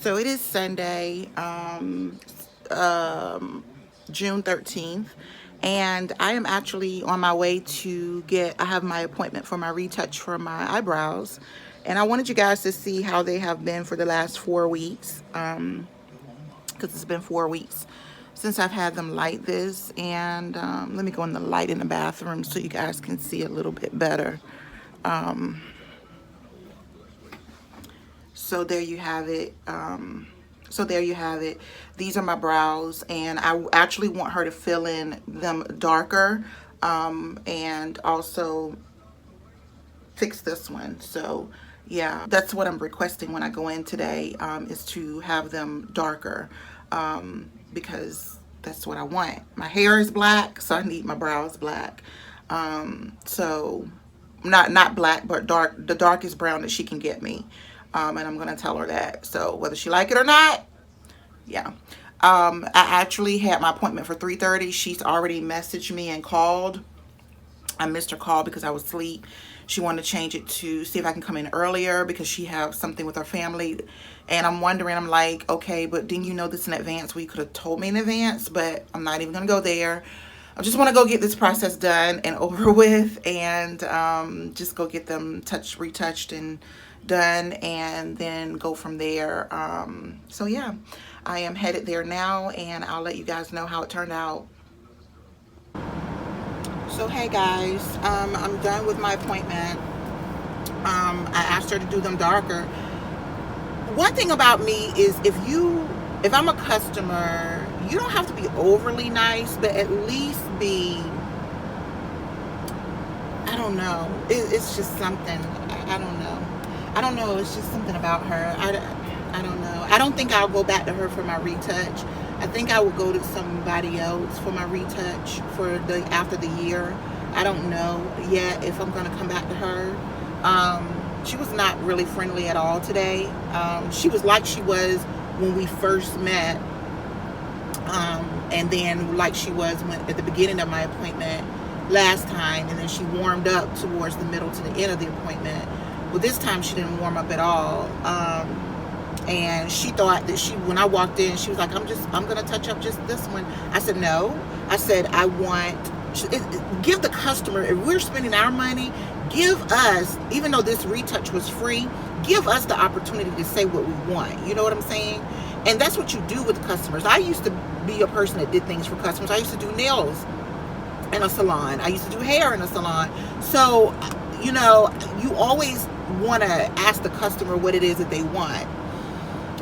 So it is Sunday, June 13th, and I am actually on my way to I have my appointment for my retouch for my eyebrows, and I wanted you guys to see how they have been for the last 4 weeks, because it's been 4 weeks since I've had them like this. And let me go in the light in the bathroom so you guys can see a little bit better. So there you have it. So there you have it. These are my brows, and I actually want her to fill in them darker, and also fix this one. So yeah, that's what I'm requesting when I go in today, is to have them darker, because that's what I want. My hair is black, so I need my brows black. So not black, but dark, the darkest brown that she can get me. And I'm gonna tell her that. So whether she like it or not, yeah. I actually had my appointment for 3:30. She's already messaged me and called. I missed her call because I was asleep. She wanted to change it to see if I can come in earlier because she has something with her family. And I'm wondering, I'm like, okay, but didn't you know this in advance? Well, you could have told me in advance, but I'm not even gonna go there. I just want to go get this process done and over with, and just go get them retouched and done, and then go from there. So yeah, I am headed there now, and I'll let you guys know how it turned out. So hey guys, I'm done with my appointment. I asked her to do them darker. One thing about me is if I'm a customer, you don't have to be overly nice, but at least be, I don't know, it's just something. I don't know, it's just something about her. I don't know. I don't think I'll go back to her for my retouch. I think I will go to somebody else for my retouch for after the year. I don't know yet if I'm gonna come back to her. She was not really friendly at all today. She was like she was when we first met, and then like she was at the beginning of my appointment last time, and then she warmed up towards the middle to the end of the appointment. Well, this time she didn't warm up at all. And she thought that when I walked in, she was like, I'm gonna touch up just this one. I said, no. I said, give the customer, if we're spending our money, give us, even though this retouch was free, give us the opportunity to say what we want. You know what I'm saying? And that's what you do with customers. I used to be a person that did things for customers. I used to do nails in a salon. I used to do hair in a salon. So, you know, you always want to ask the customer what it is that they want.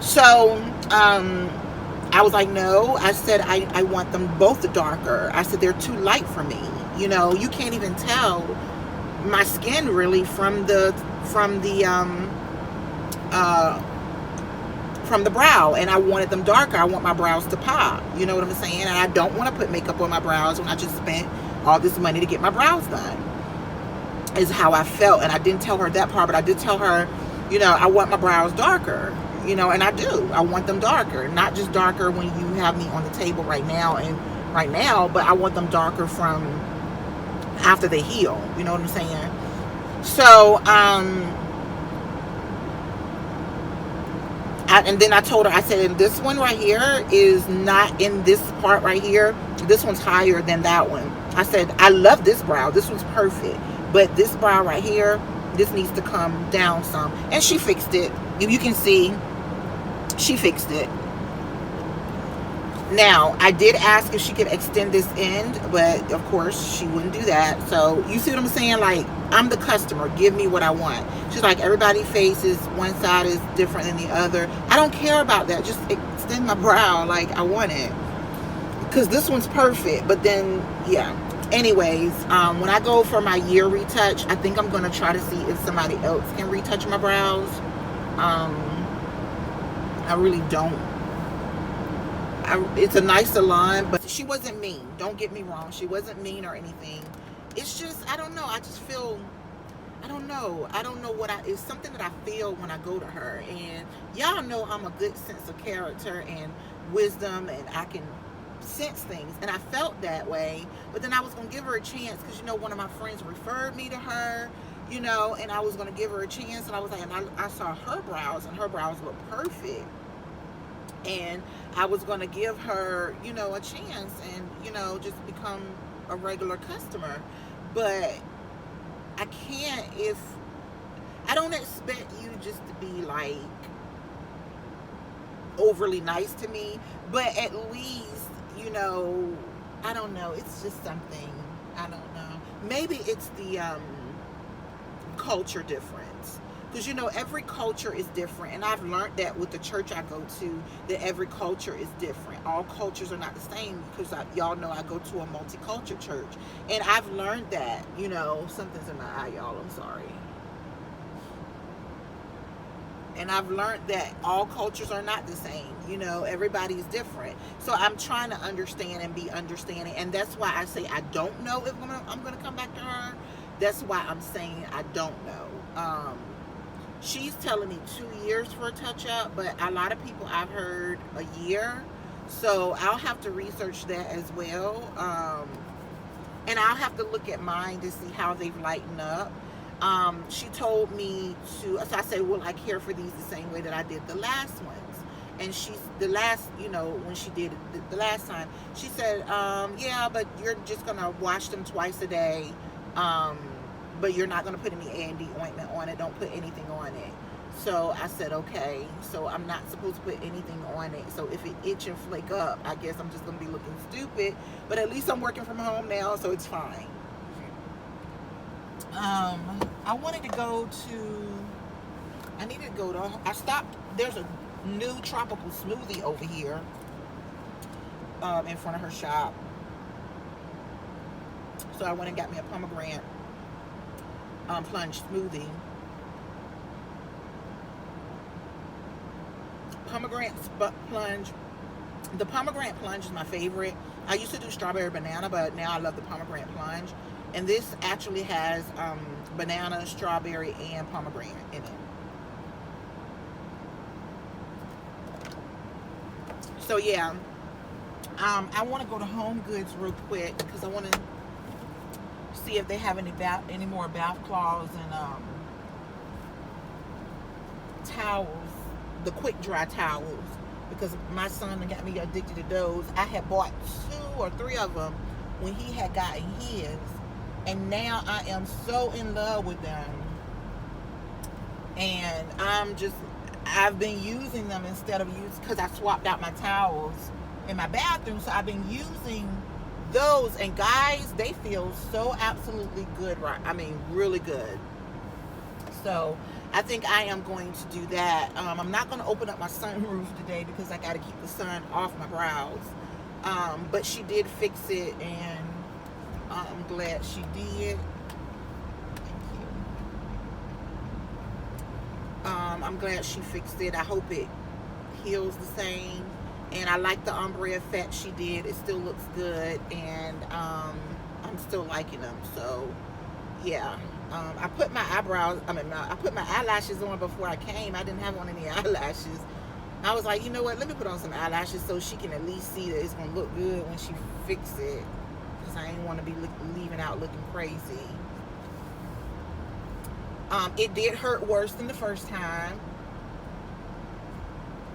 So I was like, no. I said, I want them both darker. I said, they're too light for me. You know, you can't even tell my skin really from the brow, and I wanted them darker. I want my brows to pop. You know what I'm saying? And I don't want to put makeup on my brows when I just spent all this money to get my brows done, is how I felt. And I didn't tell her that part, but I did tell her, you know, I want my brows darker. You know, and I do. I want them darker, not just darker when you have me on the table right now, but I want them darker from after they heal. You know what I'm saying? So, and then I told her, I said, and this one right here is not in this part right here. This one's higher than that one. I said, I love this brow. This one's perfect. But this brow right here, this needs to come down some. And she fixed it. If you can see, she fixed it. Now, I did ask if she could extend this end, but of course she wouldn't do that. So you see what I'm saying? Like, I'm the customer. Give me what I want. She's like, everybody's face is, one side is different than the other. I don't care about that. Just extend my brow like I want it. Because this one's perfect. But then, yeah. Anyways, when I go for my year retouch, I think I'm going to try to see if somebody else can retouch my brows. I really don't. It's a nice salon, but she wasn't mean. Don't get me wrong. She wasn't mean or anything. It's just, I don't know. I just feel, I don't know. I don't know it's something that I feel when I go to her. And y'all know I'm a good sense of character and wisdom, and I can sense things. And I felt that way. But then I was going to give her a chance because, you know, one of my friends referred me to her, you know, and I was going to give her a chance. And I was like, and I saw her brows, and her brows look perfect. And I was going to give her, you know, a chance and, you know, just become a regular customer. But I can't, if I don't expect you just to be like overly nice to me, but at least, you know, I don't know, it's just something, I don't know. Maybe it's the culture difference, because you know every culture is different, and I've learned that with the church I go to, that every culture is different. All cultures are not the same, because y'all know I go to a multicultural church, and I've learned that, you know, something's in my eye, y'all, I'm sorry. And I've learned that all cultures are not the same. You know, everybody's different. So I'm trying to understand and be understanding. And that's why I say I don't know if I'm going to come back to her. That's why I'm saying I don't know. She's telling me 2 years for a touch-up, but a lot of people I've heard a year. So I'll have to research that as well. And I'll have to look at mine to see how they've lightened up. She told me to, so I said, well, I care for these the same way that I did the last ones. And she's, the last, you know, when she did it the last time, she said, yeah, but you're just going to wash them twice a day. But you're not going to put any A&D ointment on it. Don't put anything on it. So I said, okay. So I'm not supposed to put anything on it. So if it itch and flake up, I guess I'm just going to be looking stupid. But at least I'm working from home now, so it's fine. I wanted to go to, I needed to go to, I stopped, there's a new tropical smoothie over here, in front of her shop. So I went and got me a pomegranate, plunge smoothie. Pomegranate plunge, the pomegranate plunge is my favorite. I used to do strawberry banana, but now I love the pomegranate plunge. And this actually has banana, strawberry, and pomegranate in it. So yeah, I want to go to Home Goods real quick because I want to see if they have any more bath cloths and towels, the quick dry towels, because my son got me addicted to those. I had bought 2 or 3 of them when he had gotten his. And now I am so in love with them. And I've been using them instead of because I swapped out my towels in my bathroom. So I've been using those. And guys, they feel so absolutely good, right? I mean, really good. So I think I am going to do that. I'm not going to open up my sunroof today because I got to keep the sun off my brows. But she did fix it, and I'm glad she did. Thank you. I'm glad she fixed it. I hope it heals the same. And I like the ombre effect she did. It still looks good, and I'm still liking them. So yeah, I put my I put my eyelashes on before I came. I didn't have on any eyelashes. I was like, you know what? Let me put on some eyelashes so she can at least see that it's gonna look good when she fixes it. I ain't want to be leaving out looking crazy. It did hurt worse than the first time.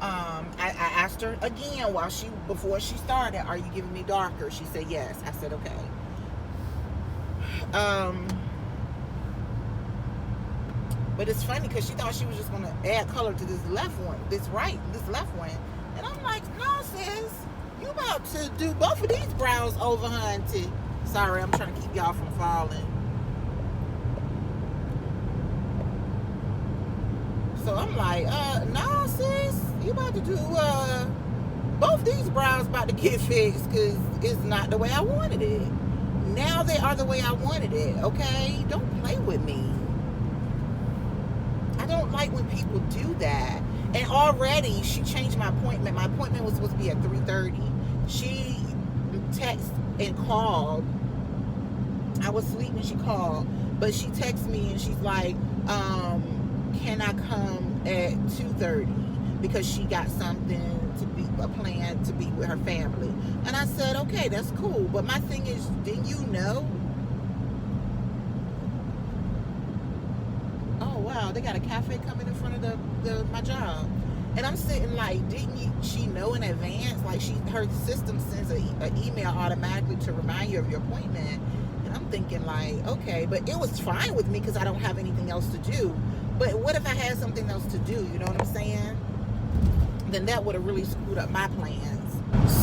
I asked her again before she started, are you giving me darker? She said yes. I said okay. But it's funny because she thought she was just going to add color to this left one. This left one. And I'm like, no, sis. You about to do both of these brows over, hunty. Sorry, I'm trying to keep y'all from falling. So I'm like, no, sis. You about to do, both these brows about to get fixed because it's not the way I wanted it. Now they are the way I wanted it, okay? Don't play with me. I don't like when people do that. And already, she changed my appointment. My appointment was supposed to be at 3:30. She texted and called. I was asleep when she called. But she texted me and she's like, can I come at 2:30? Because she got a plan to be with her family. And I said, okay, that's cool. But my thing is, didn't you know? Oh, wow, they got a cafe coming in front of my job. And I'm sitting like, she know in advance? Like her system sends an email automatically to remind you of your appointment. And I'm thinking like, okay, but it was fine with me because I don't have anything else to do. But what if I had something else to do? You know what I'm saying? Then that would have really screwed up my plans.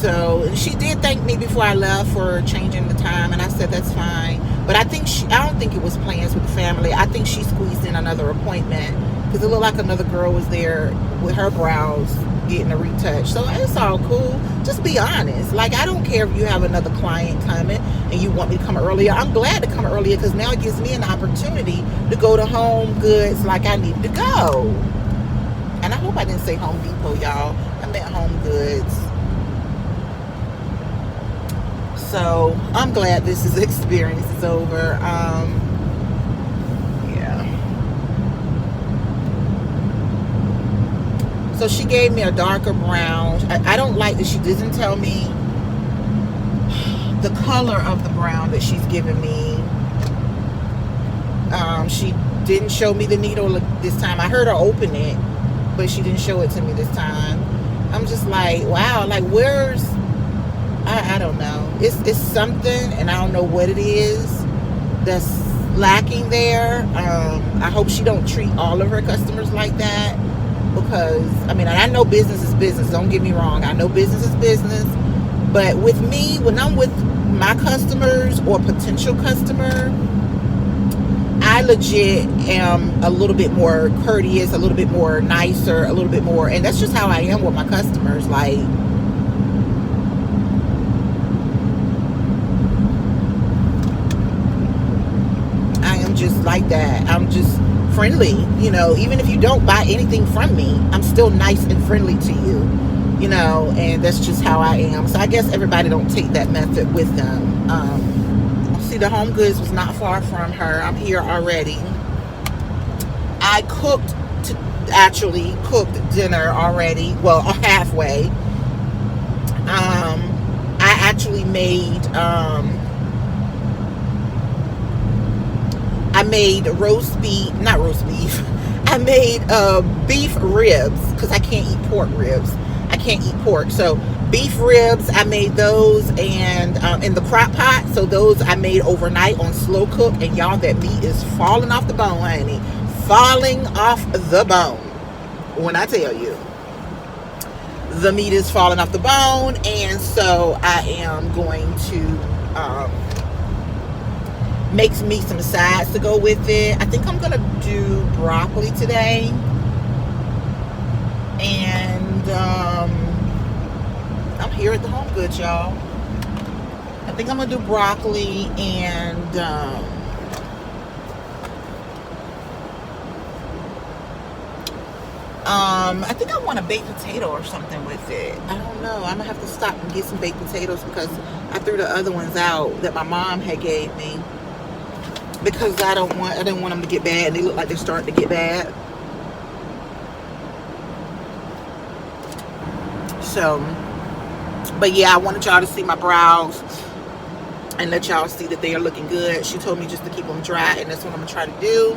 So, and she did thank me before I left for changing the time, and I said that's fine. But I don't think it was plans with the family. I think she squeezed in another appointment because it looked like another girl was there with her brows getting a retouch. So it's all cool. Just be honest. Like, I don't care if you have another client coming and you want me to come earlier. I'm glad to come earlier because now it gives me an opportunity to go to Home Goods like I need to go. And I hope I didn't say Home Depot, y'all. I meant Home Goods. So I'm glad this experience is over. Yeah. So she gave me a darker brown. I don't like that she doesn't tell me the color of the brown that she's giving me. She didn't show me the needle this time. I heard her open it, but she didn't show it to me this time. I'm just like, wow, like where's, I don't know. It's something, and I don't know what it is that's lacking there. I hope she don't treat all of her customers like that, because I mean, I know business is business. Don't get me wrong. I know business is business, but with me, when I'm with my customers or potential customer, I legit am a little bit more courteous, a little bit more nicer, a little bit more, and that's just how I am with my customers. Like, I am just like that. I'm just friendly, you know. Even if you don't buy anything from me, I'm still nice and friendly to you, you know, and that's just how I am. So I guess everybody don't take that method with them. See, the Home Goods was not far from her. I'm here already. I actually cooked dinner already. Well, halfway. I actually made, I made beef ribs, because I can't eat pork ribs. I can't eat pork. So beef ribs, I made those, and in the crock pot. So those I made overnight on slow cook, and y'all, that meat is falling off the bone, honey. Falling off the bone. When I tell you, the meat is falling off the bone. And so I am going to make me some sides to go with it. I think I'm gonna do broccoli today, and I'm here at the Home Goods, y'all. I think I'm gonna do broccoli, and I think I want a baked potato or something with it. I don't know. I'm gonna have to stop and get some baked potatoes, because I threw the other ones out that my mom had gave me, because I didn't want them to get bad, and they look like they're starting to get bad. So, but yeah, I wanted y'all to see my brows and let y'all see that they are looking good. She told me just to keep them dry, and that's what I'm gonna try to do.